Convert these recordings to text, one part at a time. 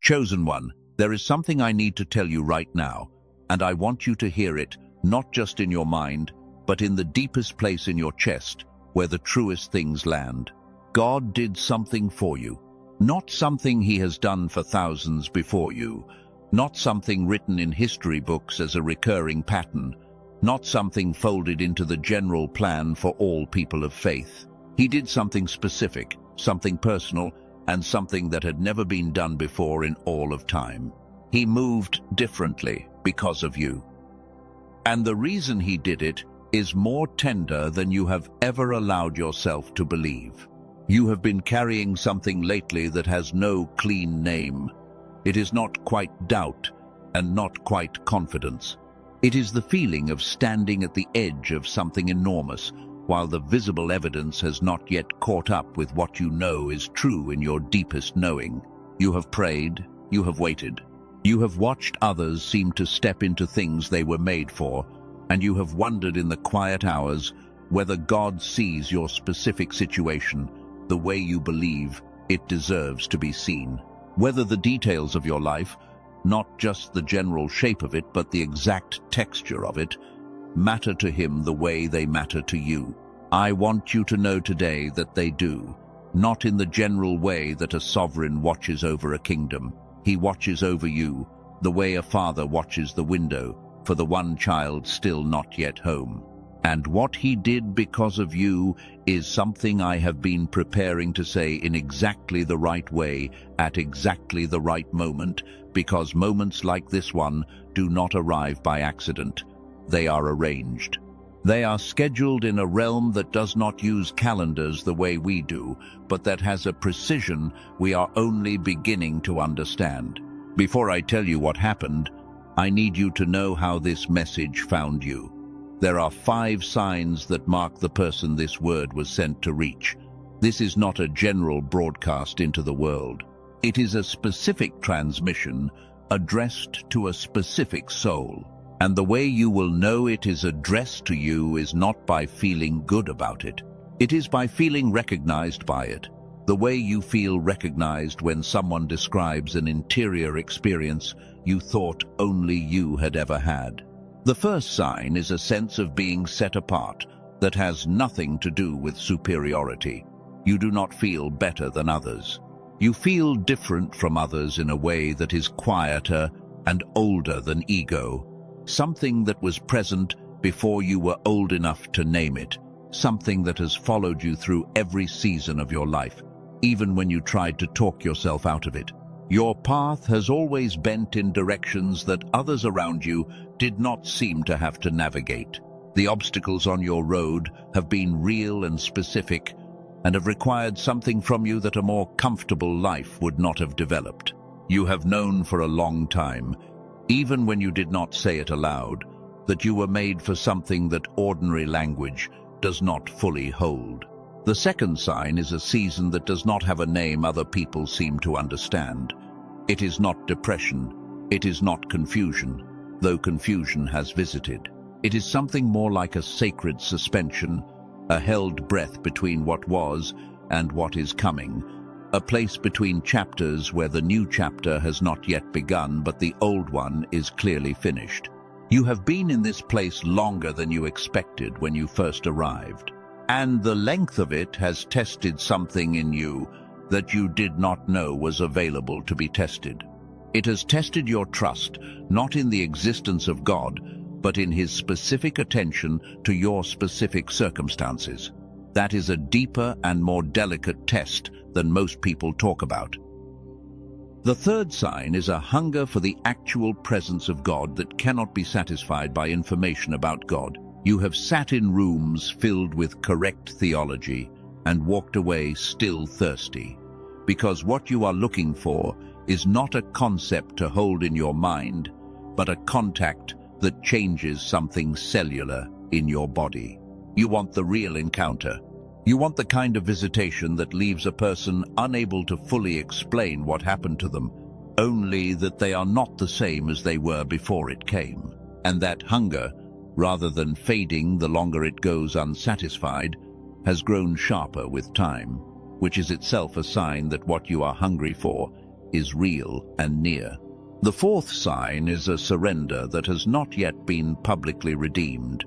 Chosen one, there is something I need to tell you right now, and I want you to hear it, not just in your mind, but in the deepest place in your chest, where the truest things land. God did something for you, not something he has done for thousands before you, not something written in history books as a recurring pattern, not something folded into the general plan for all people of faith. He did something specific, something personal, and something that had never been done before in all of time. He moved differently because of you. And the reason he did it is more tender than you have ever allowed yourself to believe. You have been carrying something lately that has no clean name. It is not quite doubt and not quite confidence. It is the feeling of standing at the edge of something enormous, while the visible evidence has not yet caught up with what you know is true in your deepest knowing. You have prayed, you have waited. You have watched others seem to step into things they were made for, and you have wondered in the quiet hours whether God sees your specific situation the way you believe it deserves to be seen. Whether the details of your life, not just the general shape of it, but the exact texture of it, matter to him the way they matter to you. I want you to know today that they do, not in the general way that a sovereign watches over a kingdom. He watches over you, the way a father watches the window for the one child still not yet home. And what he did because of you is something I have been preparing to say in exactly the right way, at exactly the right moment, because moments like this one do not arrive by accident. They are arranged. They are scheduled in a realm that does not use calendars the way we do, but that has a precision we are only beginning to understand. Before I tell you what happened, I need you to know how this message found you. There are 5 signs that mark the person this word was sent to reach. This is not a general broadcast into the world. It is a specific transmission addressed to a specific soul. And the way you will know it is addressed to you is not by feeling good about it. It is by feeling recognized by it. The way you feel recognized when someone describes an interior experience you thought only you had ever had. The first sign is a sense of being set apart that has nothing to do with superiority. You do not feel better than others. You feel different from others in a way that is quieter and older than ego. Something that was present before you were old enough to name it. Something that has followed you through every season of your life, even when you tried to talk yourself out of it. Your path has always bent in directions that others around you did not seem to have to navigate. The obstacles on your road have been real and specific, and have required something from you that a more comfortable life would not have developed. You have known for a long time, even when you did not say it aloud, that you were made for something that ordinary language does not fully hold. The second sign is a season that does not have a name other people seem to understand. It is not depression. It is not confusion, though confusion has visited. It is something more like a sacred suspension, a held breath between what was and what is coming, a place between chapters where the new chapter has not yet begun, but the old one is clearly finished. You have been in this place longer than you expected when you first arrived, and the length of it has tested something in you that you did not know was available to be tested. It has tested your trust, not in the existence of God, but in his specific attention to your specific circumstances. That is a deeper and more delicate test than most people talk about. The third sign is a hunger for the actual presence of God that cannot be satisfied by information about God. You have sat in rooms filled with correct theology and walked away still thirsty, because what you are looking for is not a concept to hold in your mind, but a contact that changes something cellular in your body. You want the real encounter. You want the kind of visitation that leaves a person unable to fully explain what happened to them, only that they are not the same as they were before it came. And that hunger, rather than fading the longer it goes unsatisfied, has grown sharper with time, which is itself a sign that what you are hungry for is real and near. The fourth sign is a surrender that has not yet been publicly redeemed.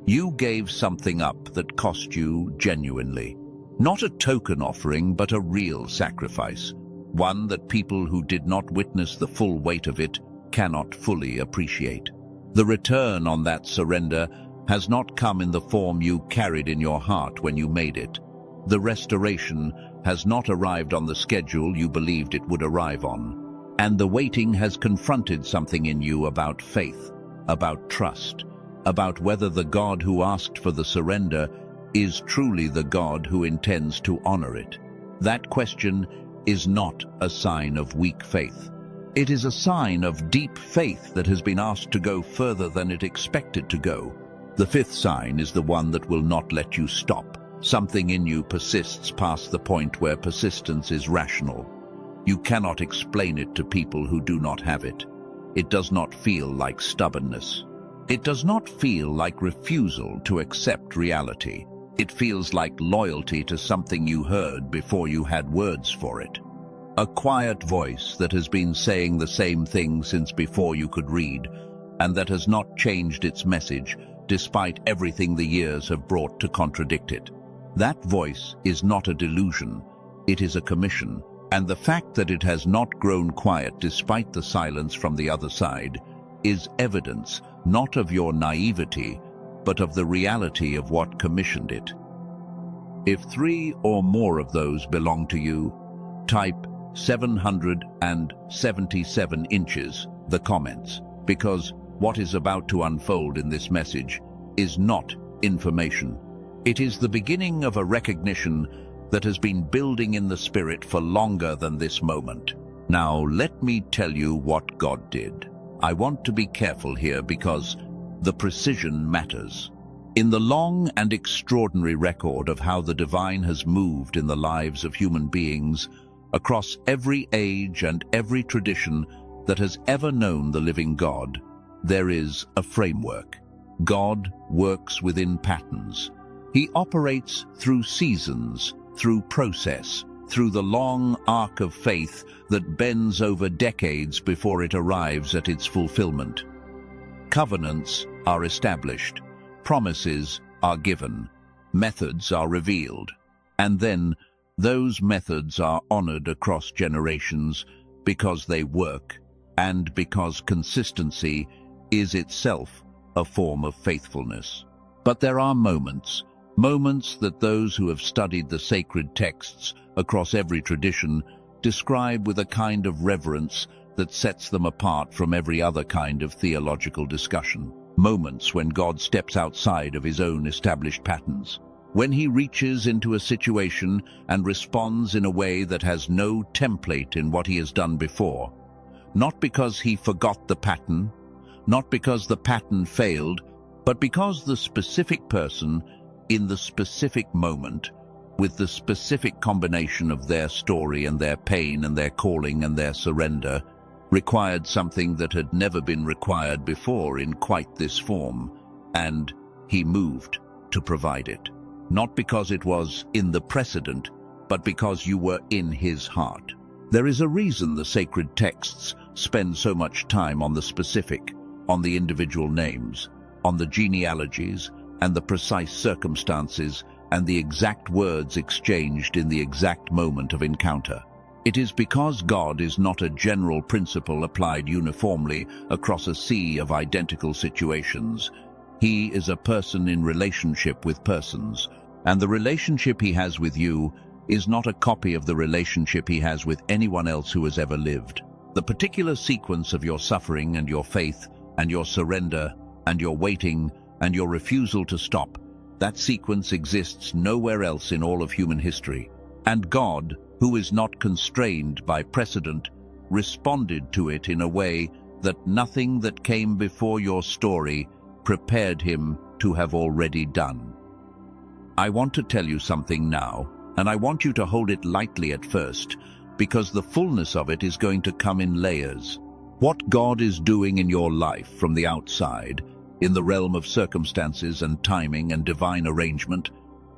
You gave something up that cost you genuinely. Not a token offering, but a real sacrifice. One that people who did not witness the full weight of it cannot fully appreciate. The return on that surrender has not come in the form you carried in your heart when you made it. The restoration has not arrived on the schedule you believed it would arrive on. And the waiting has confronted something in you about faith, about trust, about whether the God who asked for the surrender is truly the God who intends to honor it. That question is not a sign of weak faith. It is a sign of deep faith that has been asked to go further than it expected to go. The fifth sign is the one that will not let you stop. Something in you persists past the point where persistence is rational. You cannot explain it to people who do not have it. It does not feel like stubbornness. It does not feel like refusal to accept reality. It feels like loyalty to something you heard before you had words for it. A quiet voice that has been saying the same thing since before you could read, and that has not changed its message despite everything the years have brought to contradict it. That voice is not a delusion, it is a commission, and the fact that it has not grown quiet despite the silence from the other side is evidence not of your naivety, but of the reality of what commissioned it. If 3 or more of those belong to you, type 777 inches, the comments, because what is about to unfold in this message is not information. It is the beginning of a recognition that has been building in the spirit for longer than this moment. Now, let me tell you what God did. I want to be careful here because the precision matters. In the long and extraordinary record of how the divine has moved in the lives of human beings across every age and every tradition that has ever known the living God, there is a framework. God works within patterns. He operates through seasons, through process, through the long arc of faith that bends over decades before it arrives at its fulfillment. Covenants are established, promises are given, methods are revealed, and then those methods are honored across generations because they work and because consistency is itself a form of faithfulness. But there are moments that those who have studied the sacred texts across every tradition describe with a kind of reverence that sets them apart from every other kind of theological discussion. Moments when God steps outside of his own established patterns. When he reaches into a situation and responds in a way that has no template in what he has done before. Not because he forgot the pattern, not because the pattern failed, but because the specific person in the specific moment, with the specific combination of their story and their pain and their calling and their surrender, required something that had never been required before in quite this form, and he moved to provide it. Not because it was in the precedent, but because you were in his heart. There is a reason the sacred texts spend so much time on the specific, on the individual names, on the genealogies, and the precise circumstances, and the exact words exchanged in the exact moment of encounter. It is because God is not a general principle applied uniformly across a sea of identical situations. He is a person in relationship with persons, and the relationship he has with you is not a copy of the relationship he has with anyone else who has ever lived. The particular sequence of your suffering and your faith and your surrender and your waiting and your refusal to stop, that sequence exists nowhere else in all of human history. And God, who is not constrained by precedent, responded to it in a way that nothing that came before your story prepared him to have already done. I want to tell you something now, and I want you to hold it lightly at first, because the fullness of it is going to come in layers. What God is doing in your life from the outside, in the realm of circumstances and timing and divine arrangement,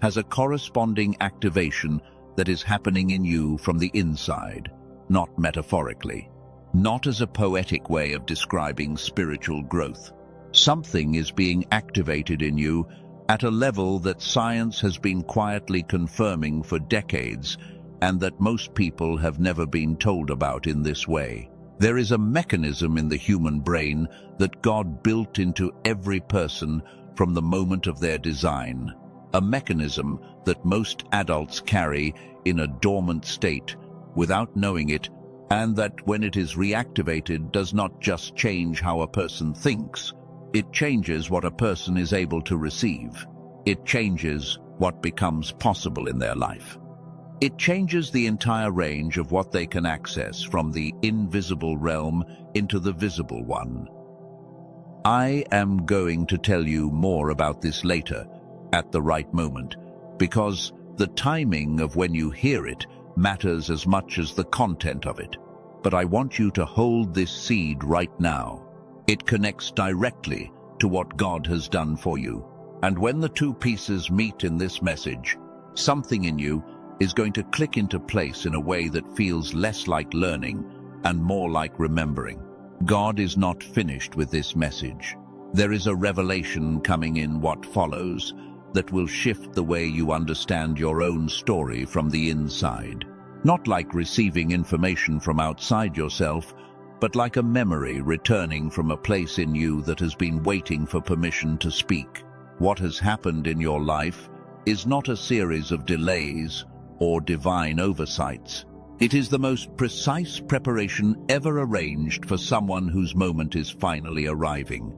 has a corresponding activation that is happening in you from the inside. not metaphorically, not as a poetic way of describing spiritual growth. Something is being activated in you at a level that science has been quietly confirming for decades, and that most people have never been told about in this way. There is a mechanism in the human brain that God built into every person from the moment of their design, a mechanism that most adults carry in a dormant state without knowing it, and that when it is reactivated does not just change how a person thinks, it changes what a person is able to receive. It changes what becomes possible in their life. It changes the entire range of what they can access from the invisible realm into the visible one. I am going to tell you more about this later, at the right moment, because the timing of when you hear it matters as much as the content of it. But I want you to hold this seed right now. It connects directly to what God has done for you. And when the two pieces meet in this message, something in you is going to click into place in a way that feels less like learning and more like remembering. God is not finished with this message. There is a revelation coming in what follows that will shift the way you understand your own story from the inside. Not like receiving information from outside yourself, but like a memory returning from a place in you that has been waiting for permission to speak. What has happened in your life is not a series of delays or divine oversights. It is the most precise preparation ever arranged for someone whose moment is finally arriving.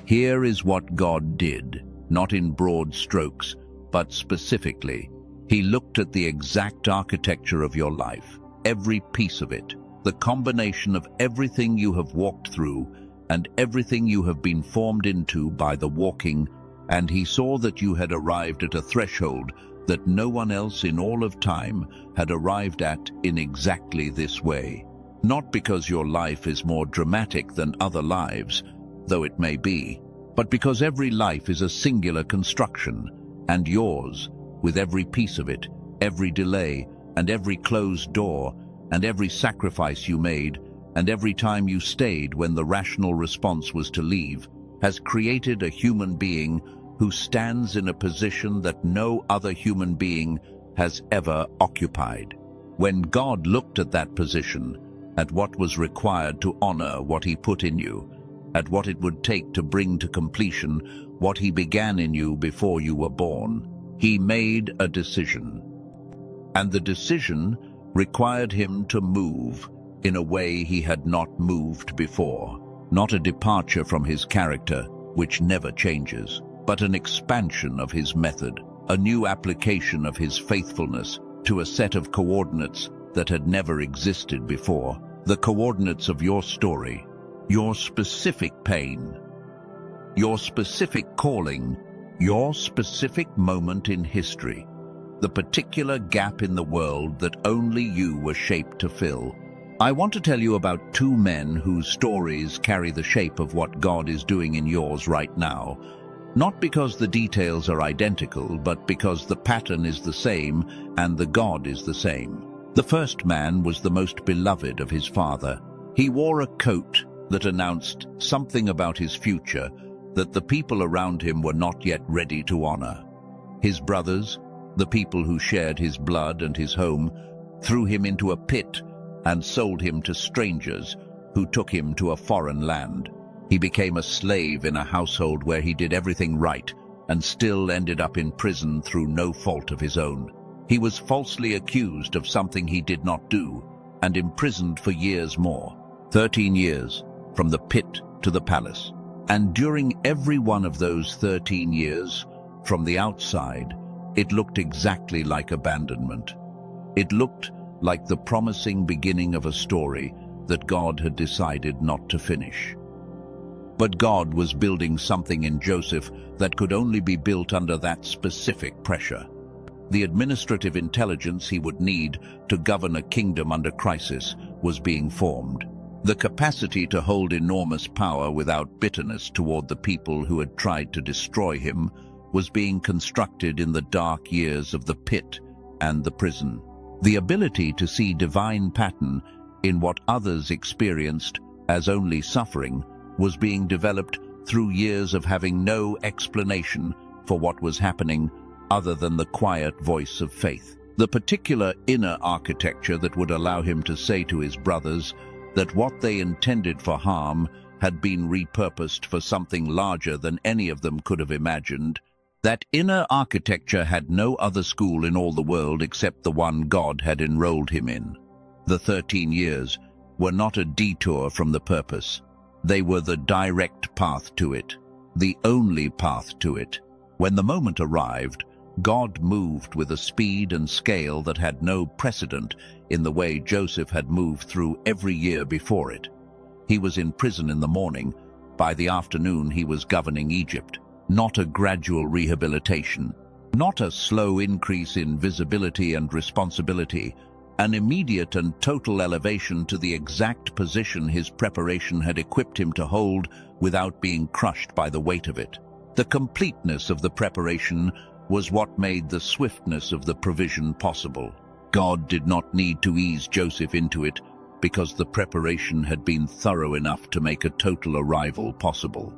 Here is what God did, not in broad strokes, but specifically. He looked at the exact architecture of your life, every piece of it, the combination of everything you have walked through and everything you have been formed into by the walking, and he saw that you had arrived at a threshold that no one else in all of time had arrived at in exactly this way. Not because your life is more dramatic than other lives, though it may be, but because every life is a singular construction, and yours, with every piece of it, every delay, and every closed door, and every sacrifice you made, and every time you stayed when the rational response was to leave, has created a human being who stands in a position that no other human being has ever occupied. When God looked at that position, at what was required to honor what he put in you, at what it would take to bring to completion what he began in you before you were born, he made a decision. And the decision required him to move in a way he had not moved before. Not a departure from his character, which never changes, but an expansion of his method, a new application of his faithfulness to a set of coordinates that had never existed before. The coordinates of your story, your specific pain, your specific calling, your specific moment in history, the particular gap in the world that only you were shaped to fill. I want to tell you about two men whose stories carry the shape of what God is doing in yours right now. Not because the details are identical, but because the pattern is the same and the God is the same. The first man was the most beloved of his father. He wore a coat that announced something about his future that the people around him were not yet ready to honor. His brothers, the people who shared his blood and his home, threw him into a pit and sold him to strangers who took him to a foreign land. He became a slave in a household where he did everything right and still ended up in prison through no fault of his own. He was falsely accused of something he did not do and imprisoned for years more, 13 years, from the pit to the palace. And during every one of those 13 years, from the outside, it looked exactly like abandonment. It looked like the promising beginning of a story that God had decided not to finish. But God was building something in Joseph that could only be built under that specific pressure. The administrative intelligence he would need to govern a kingdom under crisis was being formed. The capacity to hold enormous power without bitterness toward the people who had tried to destroy him was being constructed in the dark years of the pit and the prison. The ability to see divine pattern in what others experienced as only suffering was being developed through years of having no explanation for what was happening other than the quiet voice of faith. The particular inner architecture that would allow him to say to his brothers that what they intended for harm had been repurposed for something larger than any of them could have imagined. That inner architecture had no other school in all the world except the one God had enrolled him in. The 13 years were not a detour from the purpose. They were the direct path to it, the only path to it. When the moment arrived, God moved with a speed and scale that had no precedent in the way Joseph had moved through every year before it. He was in prison in the morning. By the afternoon, he was governing Egypt. Not a gradual rehabilitation, not a slow increase in visibility and responsibility, an immediate and total elevation to the exact position his preparation had equipped him to hold without being crushed by the weight of it. The completeness of the preparation was what made the swiftness of the provision possible. God did not need to ease Joseph into it because the preparation had been thorough enough to make a total arrival possible.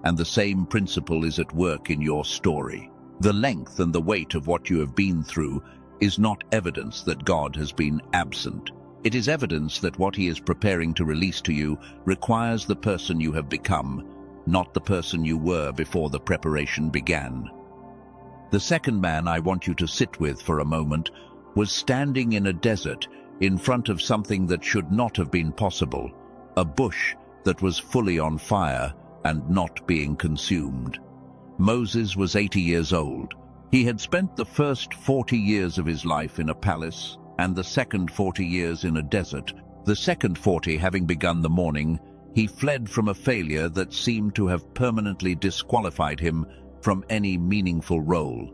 And the same principle is at work in your story. The length and the weight of what you have been through is not evidence that God has been absent. It is evidence that what he is preparing to release to you requires the person you have become, not the person you were before the preparation began. The second man I want you to sit with for a moment was standing in a desert in front of something that should not have been possible, a bush that was fully on fire and not being consumed. Moses was 80 years old. He had spent the first 40 years of his life in a palace and the second 40 years in a desert. The second 40 having begun the morning, he fled from a failure that seemed to have permanently disqualified him from any meaningful role.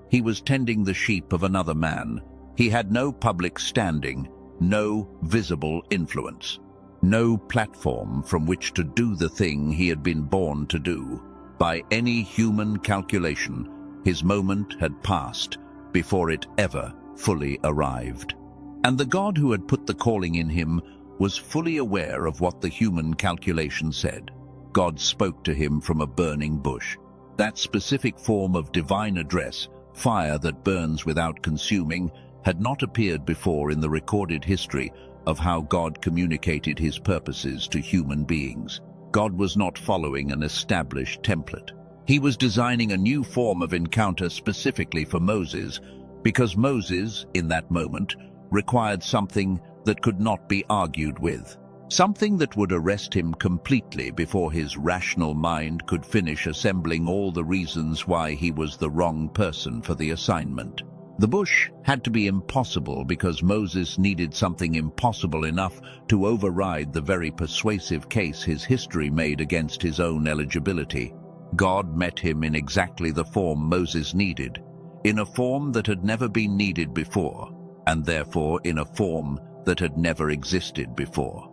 He was tending the sheep of another man. He had no public standing, no visible influence, no platform from which to do the thing he had been born to do. By any human calculation, his moment had passed before it ever fully arrived. And the God who had put the calling in him was fully aware of what the human calculation said. God spoke to him from a burning bush. That specific form of divine address, fire that burns without consuming, had not appeared before in the recorded history of how God communicated his purposes to human beings. God was not following an established template. He was designing a new form of encounter specifically for Moses, because Moses, in that moment, required something that could not be argued with. Something that would arrest him completely before his rational mind could finish assembling all the reasons why he was the wrong person for the assignment. The bush had to be impossible because Moses needed something impossible enough to override the very persuasive case his history made against his own eligibility. God met him in exactly the form Moses needed, in a form that had never been needed before, and therefore in a form that had never existed before.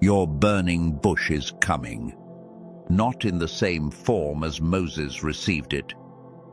Your burning bush is coming, not in the same form as Moses received it,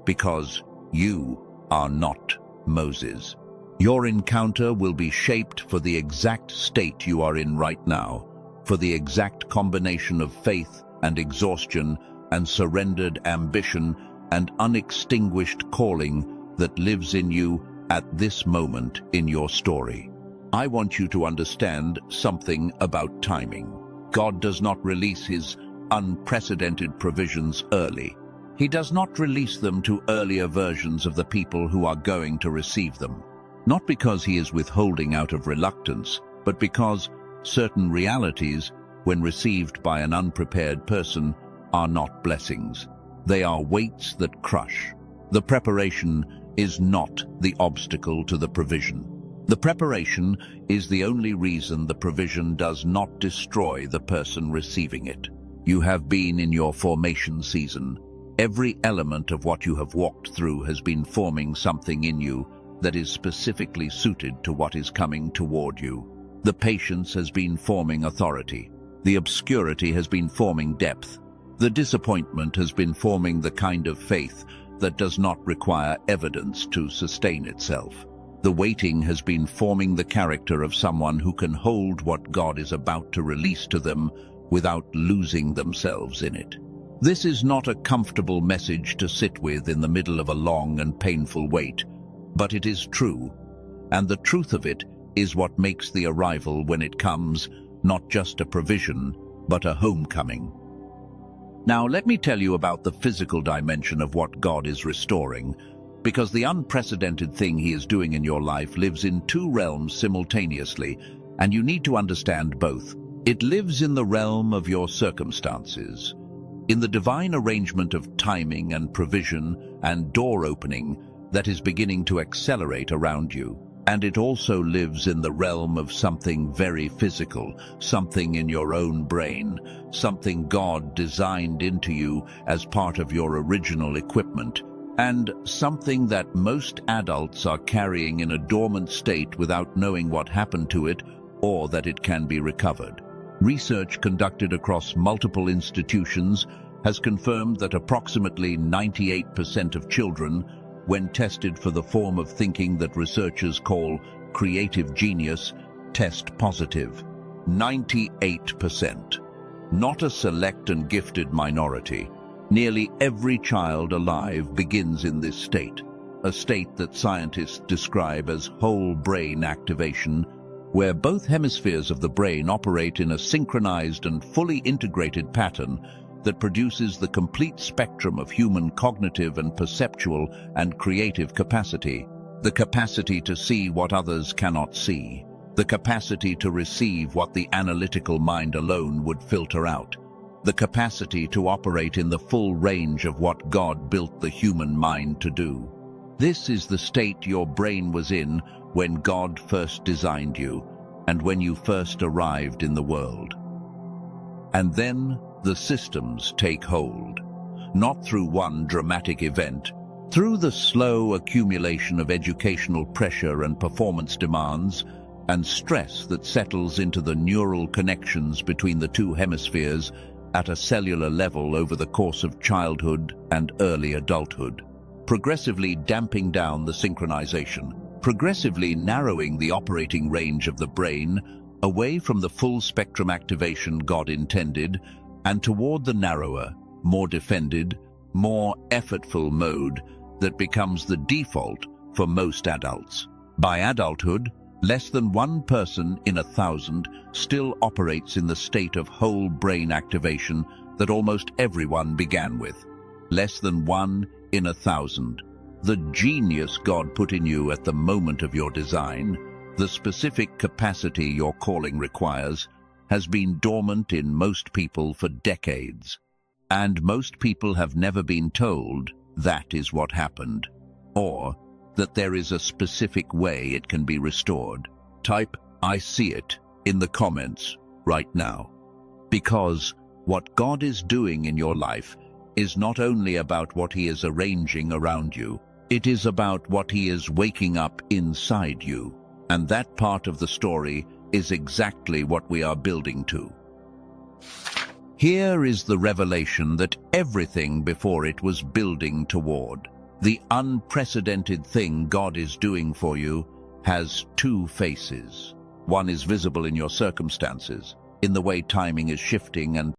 because you are not Moses. Your encounter will be shaped for the exact state you are in right now, for the exact combination of faith and exhaustion and surrendered ambition and unextinguished calling that lives in you at this moment in your story. I want you to understand something about timing. God does not release his unprecedented provisions early. He does not release them to earlier versions of the people who are going to receive them. Not because he is withholding out of reluctance, but because certain realities, when received by an unprepared person, are not blessings. They are weights that crush. The preparation is not the obstacle to the provision. The preparation is the only reason the provision does not destroy the person receiving it. You have been in your formation season. Every element of what you have walked through has been forming something in you that is specifically suited to what is coming toward you. The patience has been forming authority. The obscurity has been forming depth. The disappointment has been forming the kind of faith that does not require evidence to sustain itself. The waiting has been forming the character of someone who can hold what God is about to release to them without losing themselves in it. This is not a comfortable message to sit with in the middle of a long and painful wait, but it is true, and the truth of it is what makes the arrival when it comes not just a provision, but a homecoming. Now, let me tell you about the physical dimension of what God is restoring, because the unprecedented thing He is doing in your life lives in two realms simultaneously, and you need to understand both. It lives in the realm of your circumstances, in the divine arrangement of timing and provision and door opening that is beginning to accelerate around you. And it also lives in the realm of something very physical, something in your own brain, something God designed into you as part of your original equipment, and something that most adults are carrying in a dormant state without knowing what happened to it or that it can be recovered. Research conducted across multiple institutions has confirmed that approximately 98% of children, when tested for the form of thinking that researchers call creative genius, test positive. 98%. Not a select and gifted minority. Nearly every child alive begins in this state, a state that scientists describe as whole brain activation, where both hemispheres of the brain operate in a synchronized and fully integrated pattern that produces the complete spectrum of human cognitive and perceptual and creative capacity. The capacity to see what others cannot see. The capacity to receive what the analytical mind alone would filter out. The capacity to operate in the full range of what God built the human mind to do. This is the state your brain was in when God first designed you and when you first arrived in the world. And then the systems take hold, not through one dramatic event, through the slow accumulation of educational pressure and performance demands and stress that settles into the neural connections between the two hemispheres at a cellular level over the course of childhood and early adulthood, progressively damping down the synchronization, progressively narrowing the operating range of the brain away from the full spectrum activation God intended and toward the narrower, more defended, more effortful mode that becomes the default for most adults. By adulthood, less than 1 person in 1,000 still operates in the state of whole brain activation that almost everyone began with. Less than 1 in 1,000. The genius God put in you at the moment of your design, the specific capacity your calling requires, has been dormant in most people for decades. And most people have never been told that is what happened, or that there is a specific way it can be restored. Type "I see it" in the comments right now. Because what God is doing in your life is not only about what He is arranging around you, it is about what He is waking up inside you. And that part of the story is exactly what we are building to. Here is the revelation that everything before it was building toward. The unprecedented thing God is doing for you has 2 faces. One is visible in your circumstances, in the way timing is shifting and